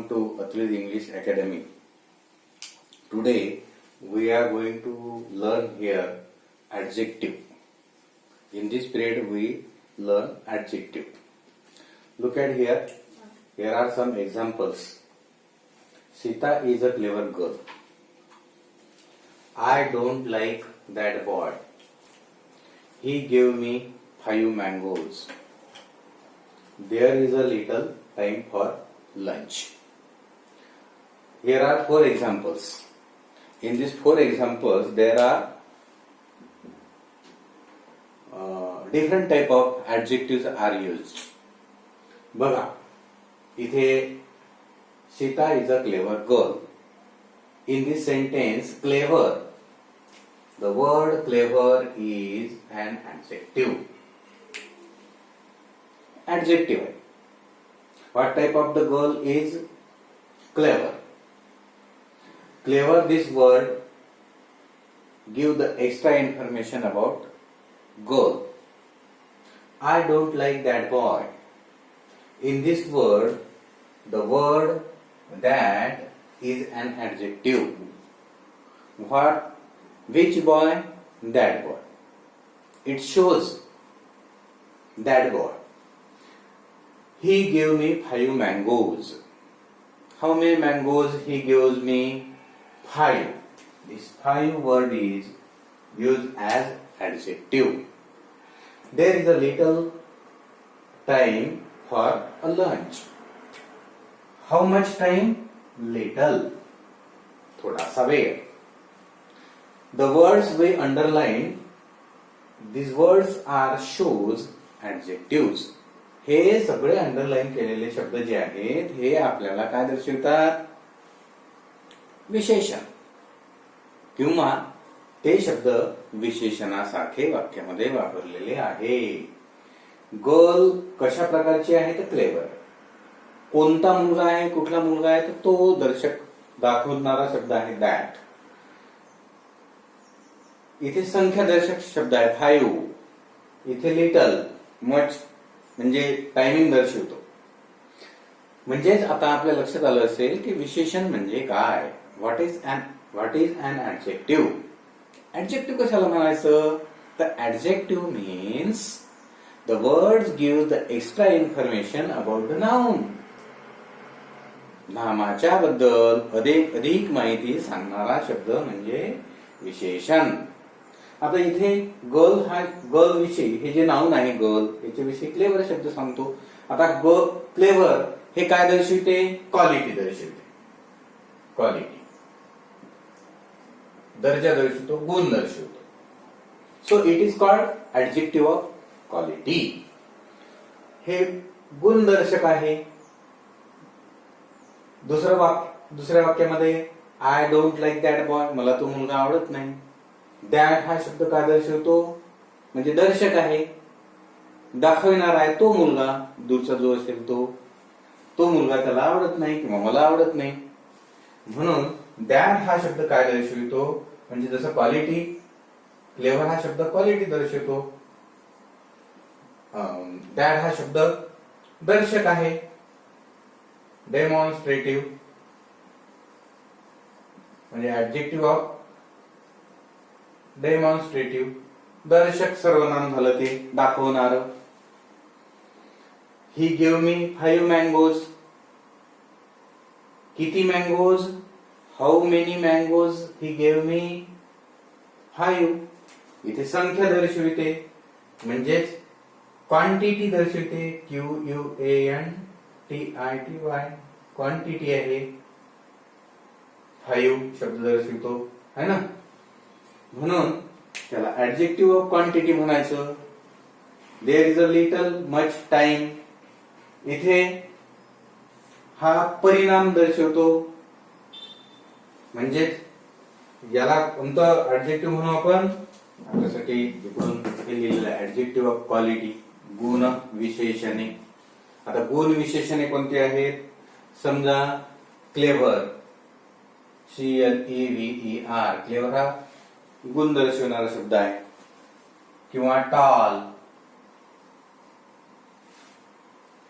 welcome to Atul's English Academy. Today we are going to learn here adjective. In this period we learn adjective. Look at here. Here are some examples. Sita is a clever girl. I don't like that boy. He gave me 5 mangoes. There is a little time for lunch. Here are 4 examples. In these 4 examples, there are different type of adjectives are used. बघा, इथे Sita is a clever girl. In this sentence, clever, the word clever is an adjective. Adjective. What type of the girl is clever? Clever, this word give the extra information about girl. I don't like that boy. In this word, the word that is an adjective. What? Which boy? That boy. It shows that boy. He gave me 5 mangoes. How many mangoes he gives me? 5. This 5 word is used as adjective. There is a little time for a lunch. How much time? Little. थोड़ा सा वेळ. The words we underline, these words are shows adjectives. हे सगळे underline केलेले शब्द जे आहेत हे आपल्याला काय दर्शवतात? विशेषण किंवा ते शब्द विशेषणासारखे वाक्यामध्ये वापरलेले आहे. गर्ल कशा प्रकारची आहे तर क्लेवर. कोणता मुलगा आहे, कुठला मुलगा आहे तर तो दर्शक दाखवणारा शब्द आहे दॅट. इथे संख्या दर्शक शब्द आहे 5. इथे लिटल, मच म्हणजे टायमिंग दर्शवतो. म्हणजेच आता आपल्या लक्षात आलं असेल की विशेषण म्हणजे काय. What is an adjective. Adjective कशाला म्हणायचं तर adjective means the words give the extra information about the noun. नामाच्या बद्दल अधिक माहिती सांगणारा शब्द म्हणजे विशेषण. आता इथे गर्ल विषयी हे जे नाउन आहे गर्ल याच्याविषयी क्लेवर शब्द सांगतो. आता क्लेवर हे काय दर्शवते? क्वालिटी दर्शवते. क्वालिटी दर्जा दर्शवतो, गुण दर्शवतो. So it is called adjective of quality. हे गुणदर्शक आहे. दुसऱ्या वाक्यामध्ये I don't like that boy, मला तो मुलगा आवडत नाही. दॅट हा शब्द काय दर्शवतो? म्हणजे दर्शक आहे, दाखवणार आहे. तो मुलगा दूरचा जो असेल तो मुलगा त्याला आवडत नाही किंवा मला आवडत नाही. म्हणून दॅट हा शब्द काय दर्शवितो? म्हणजे जसं क्वालिटी, क्लेवर हा शब्द क्वालिटी दर्शवतो. दॅट हा शब्द दर्शक आहे. डेमॉन्स्ट्रेटिव्ह म्हणजे ऍडजेक्टिव्ह ऑफ डेमॉन्स्ट्रेटिव्ह. दर्शक सर्वनाम झालं, ते दाखवणार. ही गिव्ह मी 5 मँगोज. किती mangoes? How many mangoes he give me 5. इथे संख्या दर्शविते म्हणजेच क्वांटिटी दर्शविते. QUANTITY क्वांटिटी आहे. 5 शब्द दर्शवितो है ना. म्हणून त्याला ऍडजेक्टिव्ह ऑफ क्वांटिटी म्हणायचं. There is a little much time. इथे हा परिणाम दर्शवतो. म्हणजेच याला कोणतं ऍडजेक्टिव्ह म्हणू आपण? आपल्यासाठी इकडून हे लिहिलेलं ऍडजेक्टिव्ह ऑफ क्वालिटी, गुण विशेषणे. आता गुण विशेषणे कोणते आहेत? समजा क्लेव्हर, CLEVER, क्लेव्हर हा गुण दर्शवणारा शब्द आहे. किंवा टॉल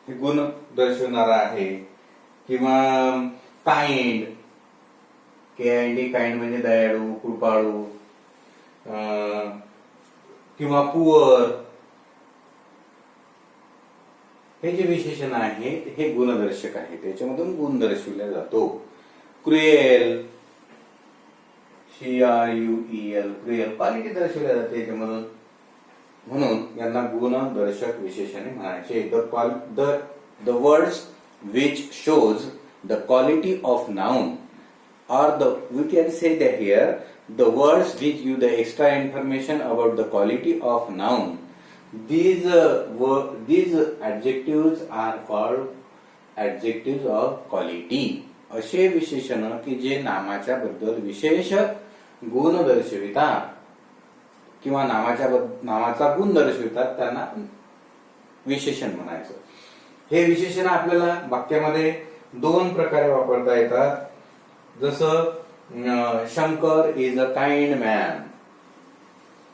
हे गुण दर्शवणारा आहे. किंवा काइंड, KIND, काइंड म्हणजे दयाळू, कृपाळू, किंवा पुअर, हे जे विशेषण आहेत हे गुणदर्शक आहे, त्याच्यामधून गुण दर्शविला जातो. क्रुएल, CRUEL, क्रुएल क्वालिटी दर्शविल्या जाते याच्यामधून, म्हणून यांना गुणदर्शक विशेषणे म्हणायचे. The words which shows the quality of noun or we can say that here the words which give the extra information about the quality of noun, these adjectives are called adjectives of quality. असे विशेषण की जे नामाच्या बद्दल विशेष गुण दर्शवितात किंवा नामाचा गुण दर्शवितात त्यांना विशेषण म्हणायचं. हे विशेषण आपल्याला वाक्यामध्ये दोन प्रकारे वापरता येतात. जसं Shankar is a kind man.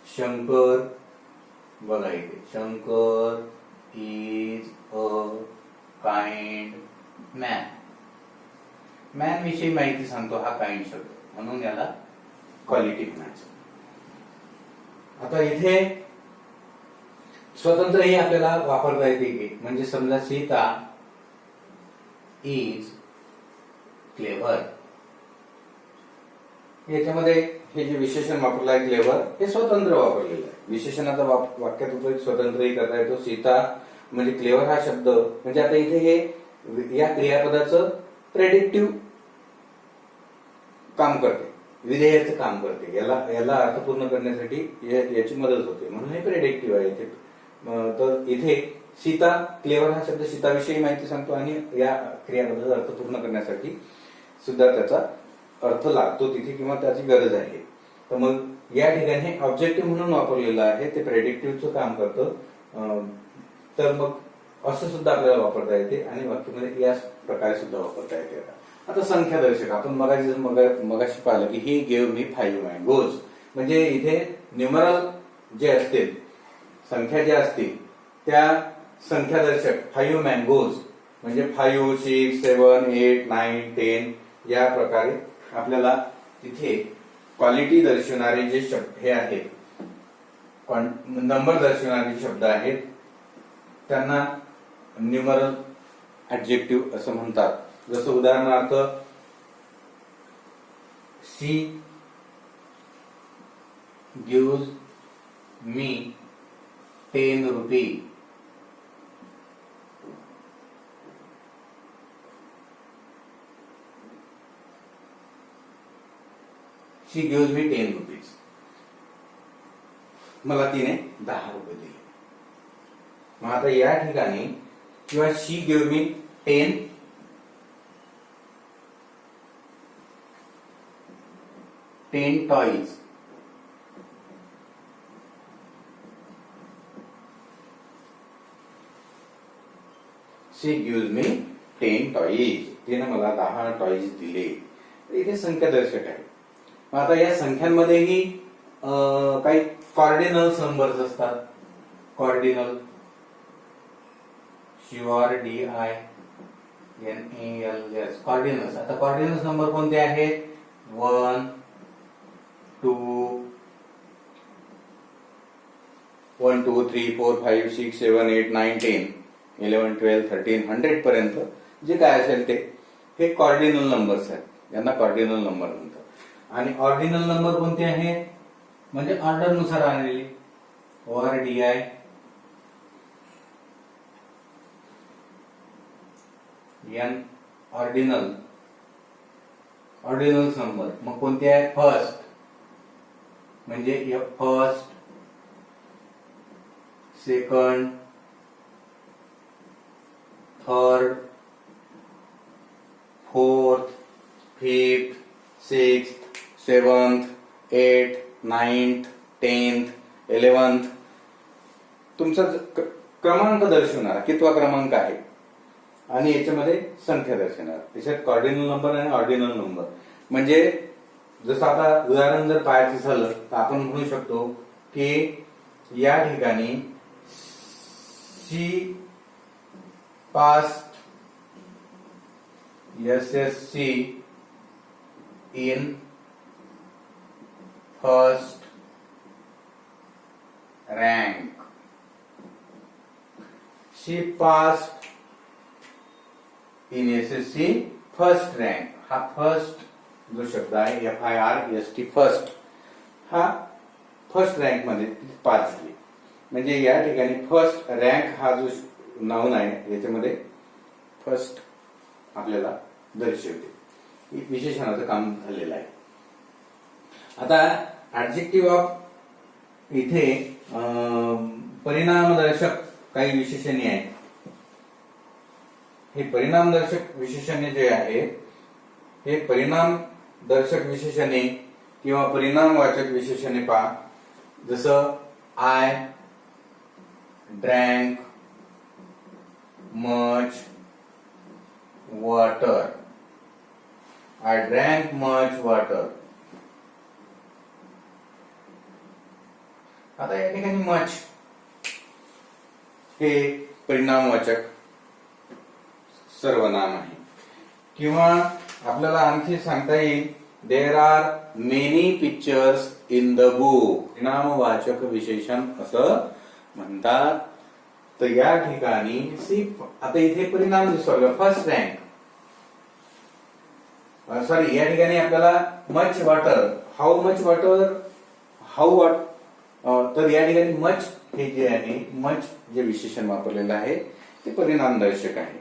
Shankar, बघा इथे, Shankar is a kind man. Man विषयी माहिती सांगतो हा काइंड शब्द, म्हणून याला क्वालिटी म्हणायचं. आता इथे स्वतंत्रही आपल्याला वापरता येते की, म्हणजे समजा सीता इज क्लेव्हर, याच्यामध्ये हे जे विशेषण वापरलं आहे क्लेव्हर हे स्वतंत्र वापरलेलं आहे. विशेषणाचा वाक्यात उपयोग स्वतंत्रही करता येतो. सीता म्हणजे क्लेव्हर हा शब्द म्हणजे आता इथे हे या क्रियापदाचं प्रेडिक्टिव्ह काम करते, विधेयाचं काम करते, याला अर्थपूर्ण करण्यासाठी याची मदत होते, म्हणून हे प्रेडिक्टिव्ह आहे इथे. तर इथे सीता, क्लेव्हर हा शब्द सीताविषयी माहिती सांगतो आणि या क्रियापदाचा अर्थ पूर्ण करण्यासाठी सुद्धा त्याचा अर्थ लागतो तिथे किंवा त्याची गरज आहे. तर मग या ठिकाणी हे ऑब्जेक्टिव्ह म्हणून वापरलेलं आहे, ते प्रेडिक्टिव्हचं काम करतं. तर मग असं सुद्धा आपल्याला वापरता येते आणि वाक्यामध्ये या प्रकारे सुद्धा वापरता येते. आता संख्या दर्शक आपण मगाशी पाहिलं की ही गेव मी 5 मँगोज, म्हणजे इथे न्यूमरल जे असतील, संख्या ज्या असतील त्या संख्यादर्शक 5 मँगोज म्हणजे 5, 6, 7, 8, 9, 10 या प्रकारे आपल्याला तिथे क्वालिटी दर्शवणारे जे शब्द हे आहेत, नंबर दर्शवणारे शब्द आहेत, त्यांना न्यूमरल ऍडजेक्टिव्ह असं म्हणतात. जसं उदाहरणार्थ शी गिव्स मी 10 रुपये. शी गिव्स मी 10 रुपीज. मला तिने 10 रुपये दिले. मग आता या ठिकाणी किंवा शी गिव्ह मी 10 टॉयज. शी गिव्स मी 10 टॉयज. तिने मला 10 टॉयज दिले. इथे संख्यादर्शक आहे. मग आता या संख्यांमध्येही काही कॉर्डिनल्स नंबर्स असतात. Cardinal CORDINALS कॉर्डिनल्स. आता कॉर्डिनल्स नंबर कोणते आहेत? 1, 2, 3, 4, 5, 6, 7, 8, 9, 10, 11, 12, 13, 100 पर्यंत जे काय असेल ते हे कॉर्डिनल नंबर्स आहेत. यांना कॉर्डिनल नंबर म्हणतात. आणि ऑर्डिनल नंबर कोणते आहेत? म्हणजे ऑर्डर नुसार आलेले. ORDI ordinal number. मग कोणते आहे? फर्स्ट म्हणजे first, second, third, fourth, fifth, sixth, seventh, 8th, 9th, 10th, 11th. तुमचा क्रमांक दर्शवणारा कितवा क्रमांक आहे आणि याच्यामध्ये संख्या दर्शवणार. त्याच्यात कॉर्डिनल नंबर आणि ऑर्डिनल नंबर. म्हणजे जसं आता उदाहरण जर पाहायचं झालं तर आपण म्हणू शकतो की या ठिकाणी she passed SSC in first rank. She passed in SSC first rank. हा फर्स्ट जो शब्द आहे FIRST फर्स्ट, हा फर्स्ट रँक मध्ये पास झाली. म्हणजे या ठिकाणी फर्स्ट रँक हा जो नाउन आहे याच्यामध्ये फर्स्ट आपल्याला दर्शवते, विशेषणाचं काम झालेलं आहे. आता ऍडजेक्टिव्ह ऑफ इथे परिणामदर्शक काही विशेषणे आहेत. हे परिणामदर्शक विशेषणे जे आहेत हे परिणामदर्शक विशेषणे किंवा परिणामवाचक विशेषणे पहा. जसं I drank much water. I drank much water. आता या ठिकाणी मच हे परिणामवाचक सर्वनाम आहे. किंवा आपल्याला आणखी सांगता येईल there are many pictures in the book. परिणामवाचक विशेषण असं म्हणतात. तर या ठिकाणी आता इथे परिणाम दिसतो फर्स्ट रँक, सॉरी या ठिकाणी आपल्याला much water, how much water, how what, तर या ठिकाणी मच हे जे आहे, मच जे विशेषण वापरलेलं आहे ते परिणामदर्शक आहे.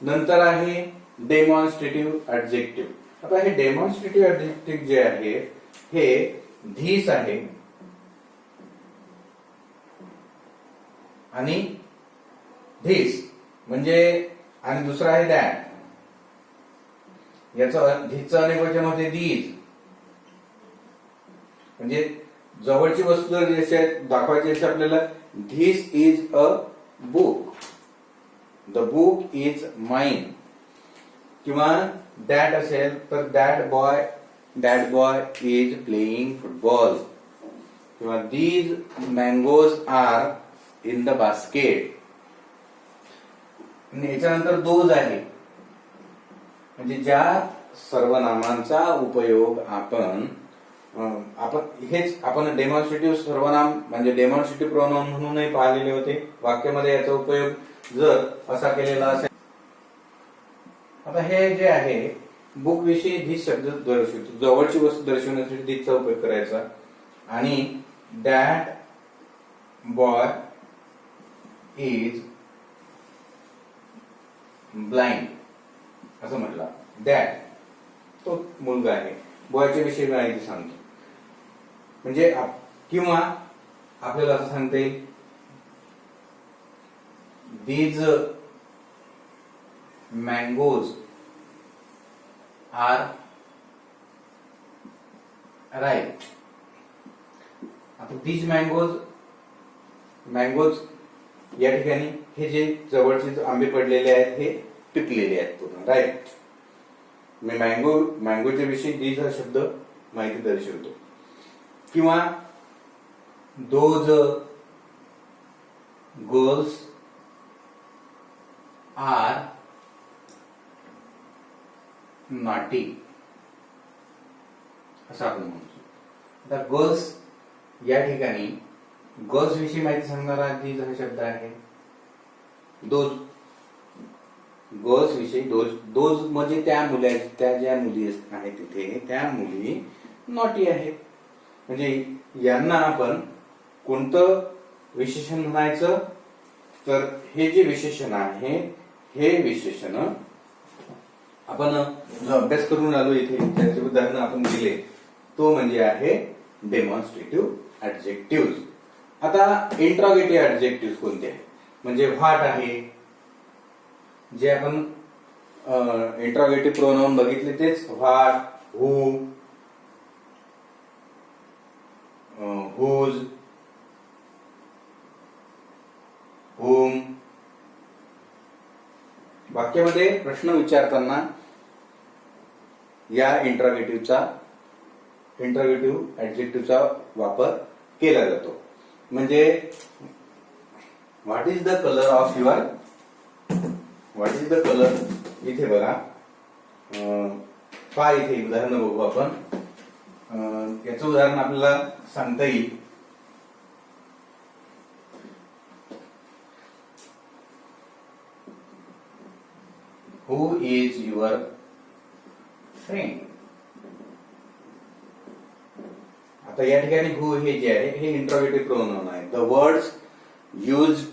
नंतर आहे डेमॉन्स्ट्रेटिव्ह ऍडजेक्टिव्ह. आता हे डेमॉन्स्ट्रेटिव्ह ऍडजेक्टिव्ह जे आहे हे धीस आहे आणि धीस म्हणजे, आणि दुसरा आहे दॅट. याचं धीसचं अनेक वचन होते दीज. म्हणजे जवळची वस्तू जर दाखवायची असेल आपल्याला, this is a book, the book is mine. किंवा दॅट असेल तर that boy is playing football. किंवा these mangoes are in the basket. याच्यानंतर दोज आहे. म्हणजे ज्या सर्वनामांचा उपयोग आपण डेमॉन्स्ट्रेटिव्ह सर्वनाम म्हणजे डेमॉन्स्ट्रेटिव्ह प्रोनाउन म्हणूनही पाहिलेले होते. वाक्यामध्ये याचा उपयोग जर असा केलेला असेल. आता हे जे आहे बुक विषयी धीस शब्द दर्शवतो, जवळची वस्तू दर्शवण्यासाठी धीसचा उपयोग करायचा. आणि दॅट बॉय इज ब्लाइंड असं म्हटलं. दॅट तो मुलगा आहे, बॉयच्या विषयी माहिती सांगतो. म्हणजे किंवा आपल्याला असं सांगता येईल दीज मँगोज आर राईट. आता दीज मँगोज या ठिकाणी हे जे जवळचे आंबे पडलेले आहेत हे पिकलेले आहेत पूर्ण, राईट. मी मँगोच्या विषयी दीज हा शब्द माहिती दर्शवतो. किंवा दोज गर्ल्स आर नॉटी असं आपण म्हणतो. आता गर्ल्स या ठिकाणी गर्ल्स विषयी माहिती सांगणारा दीज हा शब्द आहे. दोज गर्ल्स विषयी दोज म्हणजे त्या ज्या मुली आहेत तिथे त्या मुली नॉटी आहेत. म्हणजे यांना आपण कोणतं विशेषण म्हणायचं, तर हे जे विशेषण आहे हे विशेषण आपण जो अभ्यास करून आलो इथे त्याचे उदाहरण आपण दिले तो म्हणजे आहे डेमॉन्स्ट्रेटिव्ह ऍडजेक्टिव्ह. आता इंट्रॉगेटिव्ह ऍडजेक्टिव्ह कोणते आहे, म्हणजे व्हॉट आहे. जे आपण इंट्रॉगेटिव्ह प्रोनाउन बघितले तेच व्हॉट, हू, whose, whom. वाक्यामध्ये प्रश्न विचारताना या इंट्रॉगेटिव्ह ऍडजेक्टिव्हचा वापर केला जातो. म्हणजे what is the colour of your what is the colour. इथे बघा, पहा इथे उदाहरण बघू आपण. याचं उदाहरण आपल्याला सांगता येईल. Who is your friend. आता या ठिकाणी हु हे जे आहे हे इंट्रोगेटिव्ह प्रोनाउन आहे. The words used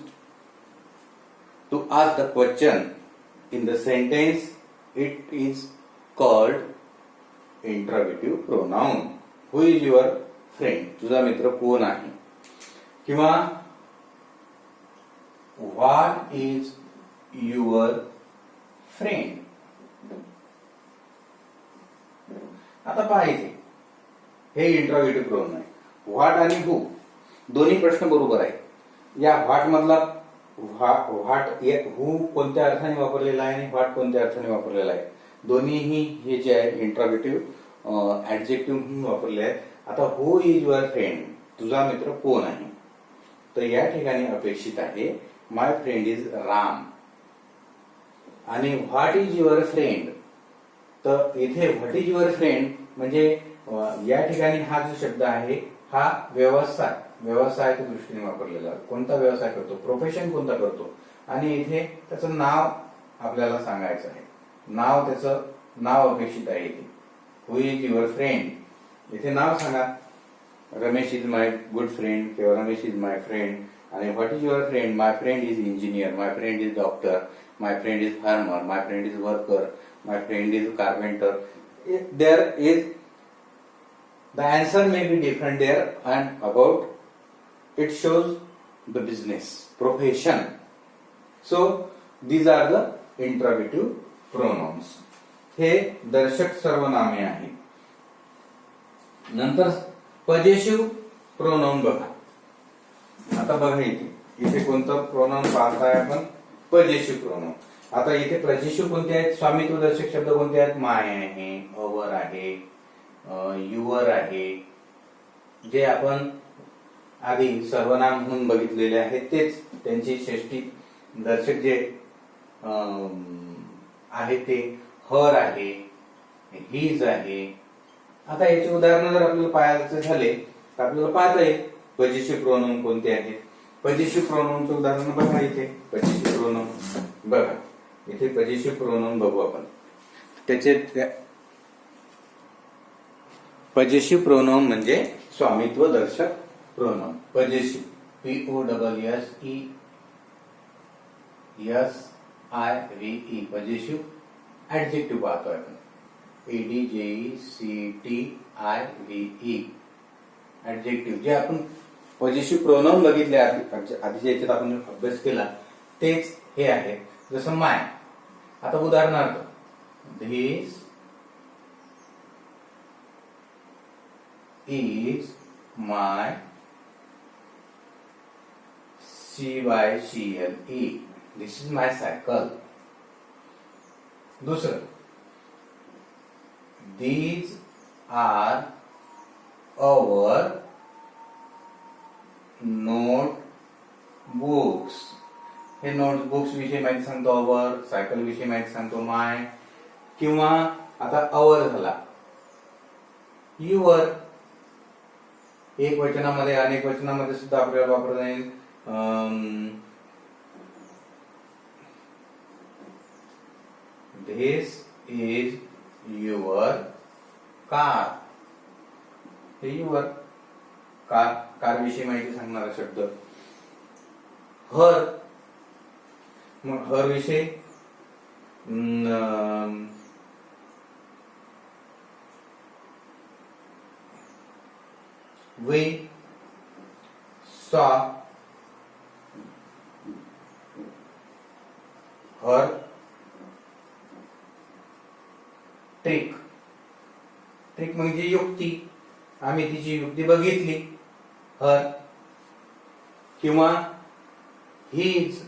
to ask the question in the sentence it is called interrogative pronoun. Who is your friend. तुझा मित्र कोण आहे. किंवा व्हॉट इज युअर फ्रेंड. आता पहा इथे हे इंट्रोगेटिव्ह प्रोनाउन आहे. व्हॉट आणि हु दोन्ही प्रश्न बरोबर आहे. या व्हॉट मधला हु कोणत्या अर्थाने वापरलेला आहे आणि व्हॉट कोणत्या अर्थाने वापरलेला आहे. दोन्हीही हे जे आहे इंट्रोगेटिव्ह ऍडजेक्टिव्ह म्हणून वापरले आहेत. आता हु इज युअर फ्रेंड. तुझा मित्र कोण आहे. तर या ठिकाणी अपेक्षित आहे माय फ्रेंड इज राम. आणि व्हॉट इज युअर फ्रेंड. तर इथे व्हॉट इज युअर फ्रेंड म्हणजे या ठिकाणी हा जो शब्द आहे हा व्यवसायाच्या दृष्टीने वापरलेला. कोणता व्यवसाय करतो, प्रोफेशन कोणता करतो. आणि इथे त्याचं नाव आपल्याला सांगायचं आहे. त्याचं नाव अपेक्षित आहे इथे. हु इज युअर फ्रेंड. इथे नाव सांगा. Ramesh is my good friend किंवा रमेश इज माय फ्रेंड. आणि what is your friend. My friend is engineer, my friend is doctor, my friend is farmer, my friend is worker, my friend is carpenter. There is the answer may be different there, and about it shows the business profession. So these are the interrogative pronouns. हे दर्शक सर्वनामे आहेत. नंतर possessive pronoun बघा. आता बघा इथे कोणतं प्रोनाउन पाहताय आपण. Possessive pronoun. आता इथे पजेसिव्ह कोणते आहेत. स्वामित्व दर्शक शब्द कोणते आहेत. माय आहे, अवर आहे, युअर आहे. जे आपण आधी सर्वनाम म्हणून बघितलेले आहेत तेच त्यांची षष्ठी दर्शक जे आहे ते हर आहे, हीज आहे. आता याचे उदाहरण जर आपल्याला पाहायचे झाले तर आपल्याला पाहता येईल पजेसिव्ह प्रोनाउन कोणते आहेत. पजेसिव्ह प्रोनाउनचं उदाहरण बघा इथे. पजेसिव्ह प्रोनाउन बघा इथे. पजेसिव्ह प्रोनाउन बघू आपण. त्याचे पजेसिव्ह प्रोनाउन म्हणजे स्वामित्व दर्शक pronoun. Possessive POSSESIVE possessive adjective पाहतोय आपण. ADJECTIVE adjective. जे आपण पजेसिव्ह प्रोनाउन बघितले आधी याच्यात आपण अभ्यास केला तेच हे आहे. जसं माय. आता उदाहरणार्थ this is my CYCLE. This is my cycle. दुसरं these are our notebooks. हे नोटबुक्स विषयी माहिती सांगतो अवर. सायकल विषयी माहिती सांगतो माय. किंवा आता अवर झाला. युअर एक वचनामध्ये अनेक वचनामध्ये सुद्धा आपल्याला वापरता येईल. This is your car. हे युअर कार विषयी माहिती सांगणारा शब्द. हर. मग हर विषयी we saw her trick. Trick म्हणजे युक्ती. आम्ही तिची युक्ती बघितली. हर. किंवा his.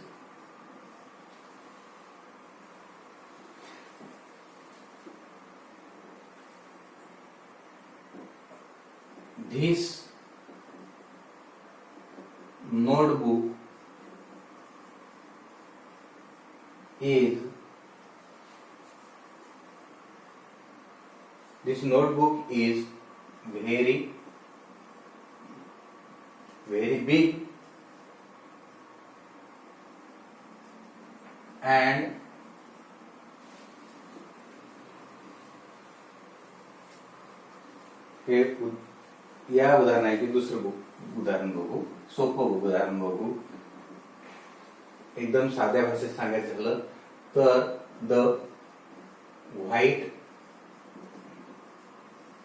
This notebook is This notebook is very big and हे या उदाहरणाचे दुसरं उदाहरण बघू, सोपं उदाहरण बघू. एकदम साध्या भाषेत सांगायचं झालं तर the white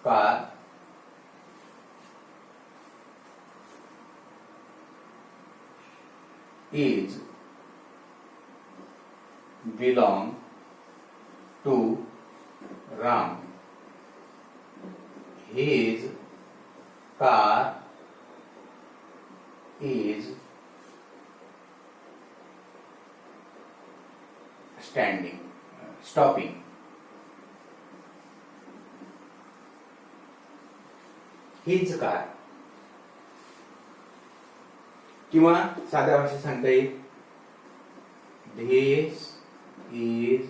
car is belong to Ram. His car is stopping. His car. किंवा साध्या भाषेत सांगता येईल this is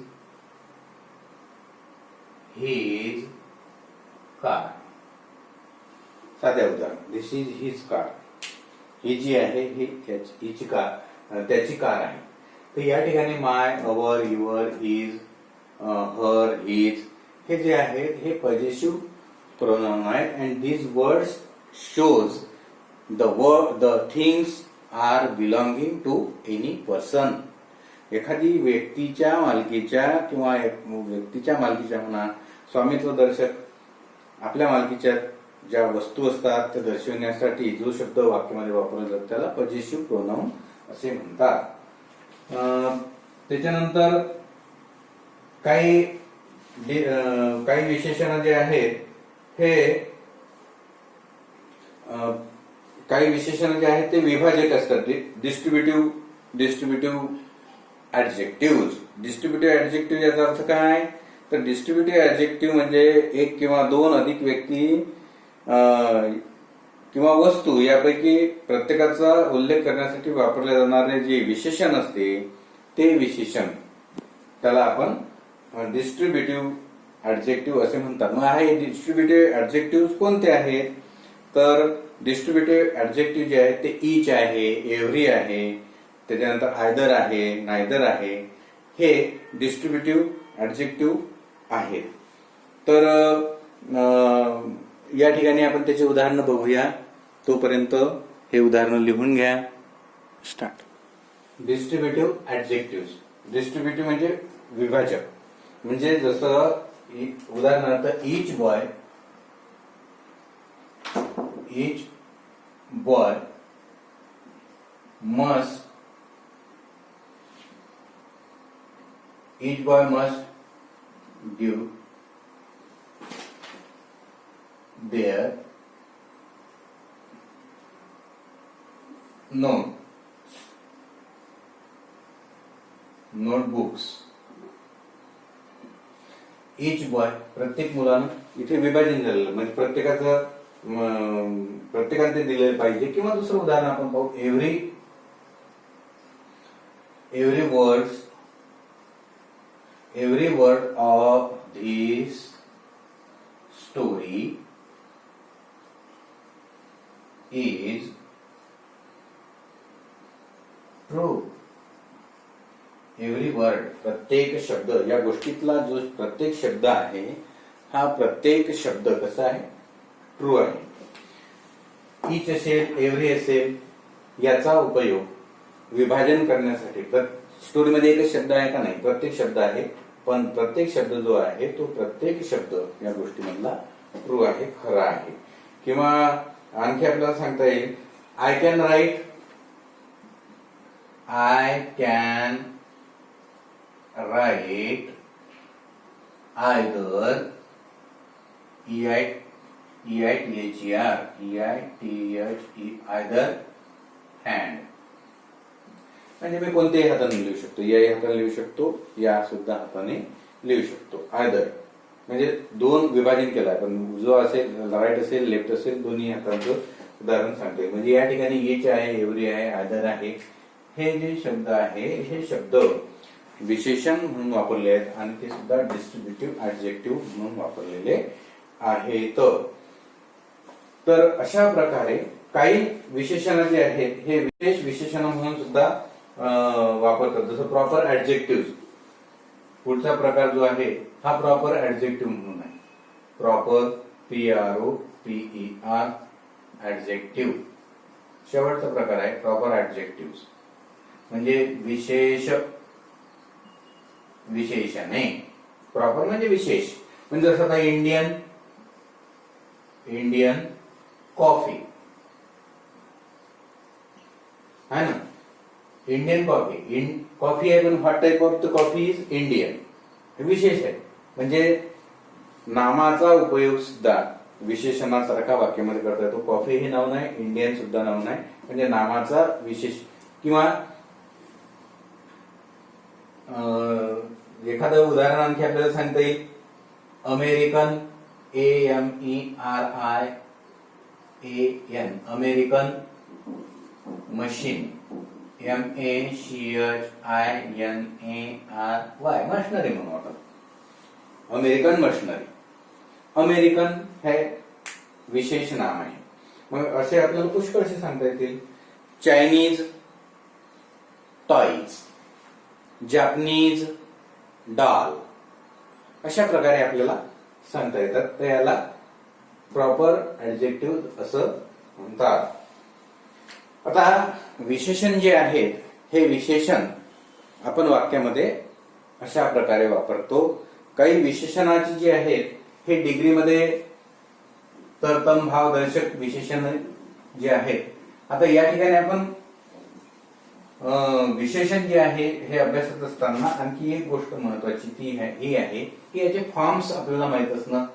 his car. साध्या उदाहरण this is his car. ही जी आहे हिची कार त्याची कार आहे. तर या ठिकाणी my, our, your, his, her, his हे जे आहेत हे पॉझिटिव्ह प्रोनाउन आहेत and these words shows the things are belonging to any person. एखादी व्यक्तीच्या मालकीच्या किंवा व्यक्तीच्या मालकीच्या म्हणा स्वामित्व दर्शक आपल्या मालकीच्या ज्या वस्तू असतात त्या दर्शविण्यासाठी जो शब्द वाक्यामध्ये वापरला जातो त्याला पॉझिटिव्ह प्रोनाउन असे म्हणतात. त्याच्यानंतर काही विशेषण जे आहेत हे काही विशेषण जे आहेत ते विभाजक असतात. Distributive adjective. डिस्ट्रीब्युटिव्ह ऍडजेक्टिव्ह याचा अर्थ काय तर डिस्ट्रीब्युटिव्ह ऍडजेक्टिव्ह म्हणजे एक किंवा दोन अधिक व्यक्ती किंवा वस्तू यापैकी प्रत्येकाचा उल्लेख करण्यासाठी वापरले जाणारे जे विशेषण असते ते विशेषण त्याला आपण डिस्ट्रीब्युटिव्ह ऍडजेक्टिव्ह असे म्हणतात. मग हे डिस्ट्रीब्युटिव्ह ऍडजेक्टिव्ह कोणते आहेत तर डिस्ट्रीब्युटिव्ह ऍडजेक्टिव्ह जे आहेत ते ईच आहे, एव्हरी आहे, त्याच्यानंतर आयदर आहे, नायदर आहे हे डिस्ट्रीब्युटिव्ह ऍडजेक्टिव्ह आहेत. तर या ठिकाणी आपण त्याची उदाहरणं बघूया. तोपर्यंत हे उदाहरण लिहून घ्या. स्टार्ट. Distributive adjective. डिस्ट्रीब्युटिव्ह म्हणजे विभाजक. म्हणजे जसं उदाहरणार्थ each boy must give their notebooks. Each boy प्रत्येक मुलानं इथे विभाजन झालेलं म्हणजे प्रत्येकाने ते दिलेलं पाहिजे. किंवा दुसरं उदाहरण आपण पाहू every word of this story is true. Every word प्रत्येक शब्द या गोष्टीतला जो प्रत्येक शब्द आहे हा प्रत्येक शब्द कसा आहे ट्रू आहे. ईच असेल, एव्हरी असेल याचा उपयोग विभाजन करण्यासाठी स्टोरीमध्ये एकच शब्द आहे का नाही प्रत्येक शब्द आहे पण प्रत्येक शब्द जो आहे तो प्रत्येक शब्द या गोष्टीमधला ट्रू आहे, खरा आहे. किंवा आणखी आपल्याला सांगता येईल I can write either either hand. म्हणजे मी कोणत्याही हाताने लिहू शकतो. या हाताने लिहू शकतो, या सुद्धा हाताने लिहू शकतो. आयदर म्हणजे दोन विभाजन केलं पण जो असेल राईट असेल लेफ्ट असेल दोन्ही हातांचं उदाहरण सांगतोय. म्हणजे या ठिकाणी ईच आहे, एव्हरी आहे, आयदर आहे हे जे शब्द आहे हे शब्द विशेषण म्हणून वापरले आहेत आणि ते सुद्धा डिस्ट्रीब्युटिव्ह ऍडजेक्टिव्ह म्हणून वापरलेले आहेत. तर अशा प्रकारे काही विशेषण जे आहेत हे विशेष विशेषण म्हणून सुद्धा वापरतात. जसं प्रॉपर ऍडजेक्टिव्ह. पुढचा प्रकार जो आहे हा प्रॉपर ऍडजेक्टिव्ह म्हणून आहे. Proper PROPER adjective. शेवटचा प्रकार आहे प्रॉपर ऍडजेक्टिव्ह म्हणजे विशेष विशेषणे. प्रॉपर म्हणजे विशेष. म्हणजे जसं आता इंडियन कॉफी है ना. इंडियन कॉफी आहे पण what type of the coffee is Indian. विशेष आहे. म्हणजे नामाचा उपयोग सुद्धा विशेषणासारखा वाक्यामध्ये करता येतो. कॉफी हे नाव नाही, इंडियन सुद्धा नाव नाही. म्हणजे नामाचा विशेष किंवा एखादं उदाहरण आणखी आपल्याला सांगता येईल. American AMERIAN American machine MACHINARY machinery म्हणून वाटत. American machinery. अमेरिकन हे विशेष नाम आहे. मग असे आपल्याला पुष्कळसे सांगता येतील. चायनीज टॉईज, जॅपनीज डॉल अशा प्रकारे आपल्याला सांगता येतात. तर याला प्रॉपर ऍडजेक्टिव्ह असं म्हणतात. आता विशेषण जे आहेत हे विशेषण आपण वाक्यामध्ये अशा प्रकारे वापरतो. काही विशेषणाची जे आहेत हे डिग्रीमध्ये तरतम भावदर्शक विशेषण जे आहेत. आता या ठिकाणी आपण विशेषण जे आहे हे अभ्यासत असताना आणखी एक गोष्ट महत्वाची ही आहे की याचे फॉर्म्स आपल्याला माहित असणं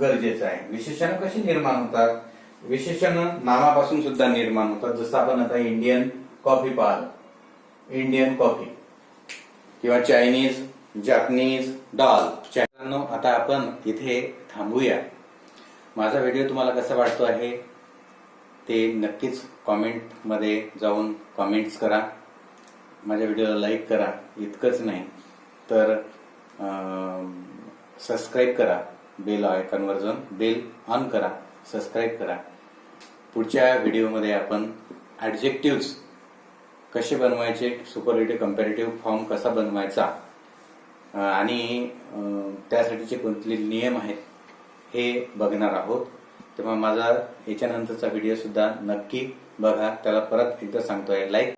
गरजेचं आहे. विशेषण कशी निर्माण होतात. विशेषण नामापासून सुद्धा निर्माण होतात. जसं आपण आता इंडियन कॉफी पाहिलं. इंडियन कॉफी किंवा चायनीज, जॅपनीज डॉल. आता आपण इथे थांबूया. माझा व्हिडिओ तुम्हाला कसा वाटतो आहे ते नक्कीच कॉमेंट मध्ये जाऊन कॉमेंट्स करा. माझ्या व्हिडिओला लाईक करा. इतकंच नाही तर सबस्क्राईब करा. बेल आयकॉनवर जाऊन बेल ऑन करा. सबस्क्राईब करा. पुढच्या व्हिडिओमध्ये आपण ऍडजेक्टिव्ह्ज कसे बनवायचे, सुपरलेटिव्ह कंपॅरेटिव्ह फॉर्म कसा बनवायचा आणि त्यासाठीचे कोणते नियम आहेत हे बघणार आहोत. तेव्हा माझा याच्यानंतरचा व्हिडिओ सुद्धा नक्की बघा. त्याला परत एकदा सांगतोय लाईक